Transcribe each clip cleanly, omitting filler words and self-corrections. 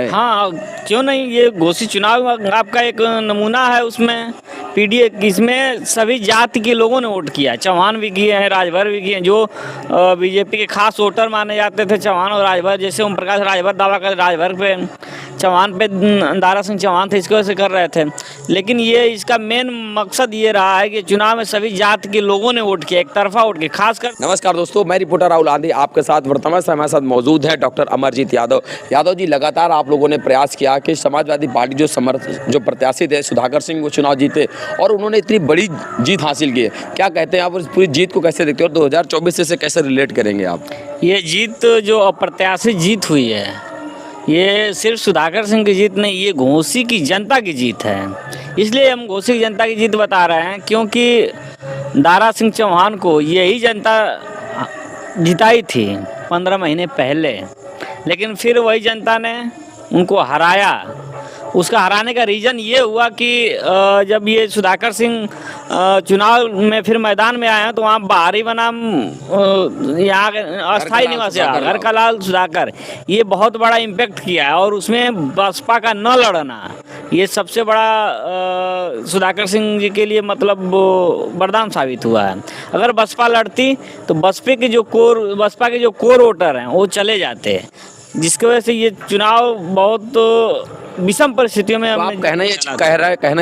है। हाँ, क्यों नहीं, ये घोषित चुनाव आपका एक नमूना है। उसमें पीडीए इसमें सभी जाति के लोगों ने वोट किया। चौहान भी किए हैं, राजभर भी किए हैं। जो बीजेपी के खास वोटर माने जाते थे चौहान और राजभर, जैसे ओम प्रकाश राजभर दावा कर राजभर पे, चौहान पे दारा सिंह चौहान थे, इसकी वजह से कर रहे थे। लेकिन ये इसका मेन मकसद ये रहा है कि चुनाव में सभी जाति के लोगों ने वोट किया, एक तरफा वोट किया। खासकर नमस्कार दोस्तों, मैं रिपोर्टर राहुल आंधी आपके साथ वर्तमान समय साथ मौजूद है डॉक्टर अमरजीत यादव। यादव जी, लगातार आप लोगों ने प्रयास किया कि समाजवादी पार्टी जो प्रत्याशी थे सुधाकर सिंह वो चुनाव जीते और उन्होंने इतनी बड़ी जीत हासिल की है। क्या कहते हैं आप उस पूरी जीत को कैसे देखते हो और 2024 से कैसे रिलेट करेंगे आप? ये जीत जो अप्रत्याशित जीत हुई है, ये सिर्फ सुधाकर सिंह की जीत नहीं, ये घोसी की जनता की जीत है। इसलिए हम घोसी की जनता की जीत बता रहे हैं क्योंकि दारा सिंह चौहान को यही जनता जिताई थी 15 महीने पहले, लेकिन फिर वही जनता ने उनको हराया। उसका हराने का रीज़न ये हुआ कि जब ये सुधाकर सिंह चुनाव में फिर मैदान में आए हैं तो वहाँ बाहरी बनाम यहाँ अस्थायी निवासी घर का लाल सुधाकर, ये बहुत बड़ा इम्पैक्ट किया है। और उसमें बसपा का न लड़ना ये सबसे बड़ा सुधाकर सिंह जी के लिए मतलब वरदान साबित हुआ है। अगर बसपा लड़ती तो बसपा के जो कोर वोटर हैं वो चले जाते, जिसकी वजह से ये चुनाव बहुत विषम परिस्थितियों में तो आप कहना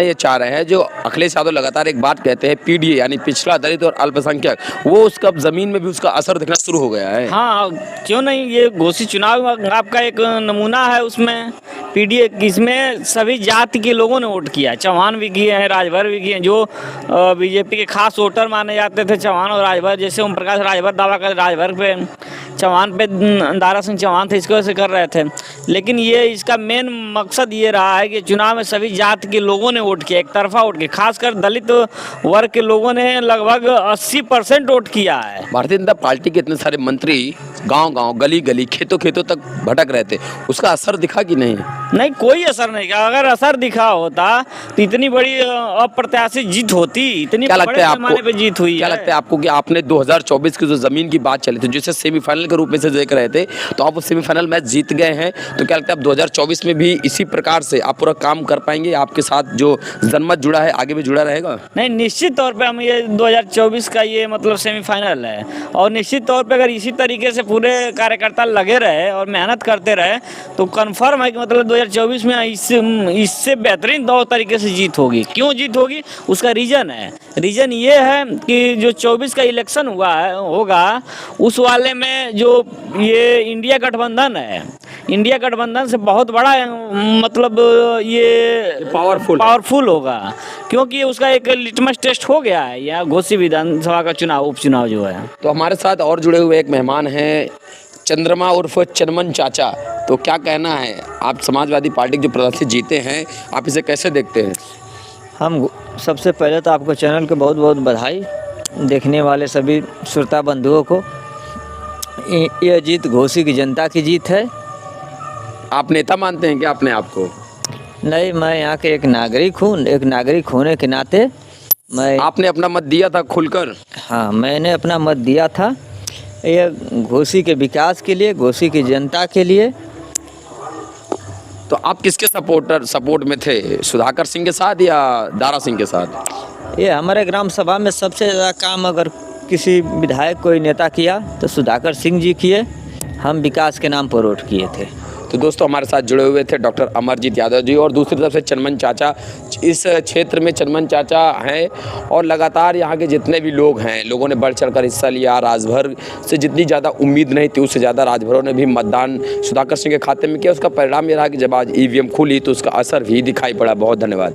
ये चाह रहे हैं जो अखिलेश यादव लगातार एक बात कहते हैं पीडीए यानी पिछड़ा दलित और अल्पसंख्यक, वो उसका जमीन में भी उसका असर दिखना शुरू हो गया है। हाँ, क्यों नहीं, ये घोषित चुनाव आपका एक नमूना है। उसमें पीडीए इसमें सभी जाति के लोगों ने वोट किया। चौहान भी किए हैं, राजभर भी किए हैं। जो बीजेपी के खास वोटर माने जाते थे चौहान और राजभर, जैसे ओम प्रकाश राजभर दावा कर राजभर पे, चौहान पे दारा सिंह चौहान थे, इसकी वजह से कर रहे थे। लेकिन ये इसका मेन मकसद ये रहा है कि चुनाव में सभी जाति के लोगों ने वोट किया, एक तरफा वोट किया। खासकर दलित वर्ग के लोगों ने लगभग 80% वोट किया है। भारतीय जनता पार्टी के इतने सारे मंत्री गांव-गांव, गली-गली, खेतों तक भटक रहे थे, उसका असर दिखा कि नहीं? नहीं, कोई असर नहीं किया। अगर असर दिखा होता तो इतनी बड़ी अप्रत्याशित जीत होती, इतनी बड़े पैमाने पे जीत हुई। क्या लगता है आपको कि आपने 2024 की जो जमीन की बात चली थी, जिसे सेमीफाइनल के रूप में से देख रहे थे, तो आप वो सेमीफाइनल मैच जीत गए हैं, तो क्या लगता है आप 2024 में भी इसी प्रकार से आप पूरा काम कर पाएंगे? आपके साथ जो जनमत जुड़ा है आगे भी जुड़ा रहेगा? नहीं, निश्चित तौर पे हम ये 2024 का ये मतलब सेमीफाइनल है, और निश्चित तौर पे अगर इसी तरीके से पूरे कार्यकर्ता लगे रहे और मेहनत करते रहे तो कंफर्म है कि मतलब 2024 में इससे बेहतरीन तौर तरीके से जीत होगी। क्यों जीत होगी, उसका रीज़न है। रीज़न ये है कि जो 24 का इलेक्शन होगा उस वाले में जो ये इंडिया गठबंधन है, इंडिया गठबंधन से बहुत बड़ा मतलब ये पावरफुल होगा, क्योंकि उसका एक लिटमस टेस्ट हो गया है यहाँ घोसी विधानसभा का उपचुनाव जो है। तो हमारे साथ और जुड़े हुए एक मेहमान हैं चंद्रमा उर्फ चनमन चाचा। तो क्या कहना है, आप समाजवादी पार्टी के जो प्रत्याशी जीते हैं, आप इसे कैसे देखते हैं? हम सबसे पहले तो आपको चैनल को बहुत बहुत बधाई, देखने वाले सभी श्रोता बंधुओं को। यह जीत घोसी की जनता की जीत है। आप नेता मानते हैं क्या अपने आप को? नहीं, मैं यहाँ के एक नागरिक हूँ। एक नागरिक होने के नाते आपने अपना मत दिया था खुलकर? हाँ, मैंने अपना मत दिया था ये घोसी के विकास के लिए, घोसी की जनता के लिए। तो आप किसके सपोर्ट में थे, सुधाकर सिंह के साथ या दारा सिंह के साथ? ये हमारे ग्राम सभा में सबसे ज़्यादा काम अगर किसी विधायक कोई नेता किया तो सुधाकर सिंह जी किए। हम विकास के नाम पर वोट किए थे। तो दोस्तों, हमारे साथ जुड़े हुए थे डॉक्टर अमरजीत यादव जी, और दूसरी तरफ से चनमन चाचा। इस क्षेत्र में चनमन चाचा हैं और लगातार यहाँ के जितने भी लोग हैं, लोगों ने बढ़ चढ़कर हिस्सा लिया। राजभर से जितनी ज़्यादा उम्मीद नहीं थी, उससे ज़्यादा राजभरों ने भी मतदान सुधाकर सिंह के खाते में किया। उसका परिणाम ये रहा कि जब आज ईवीएम खुली तो उसका असर भी दिखाई पड़ा। बहुत धन्यवाद।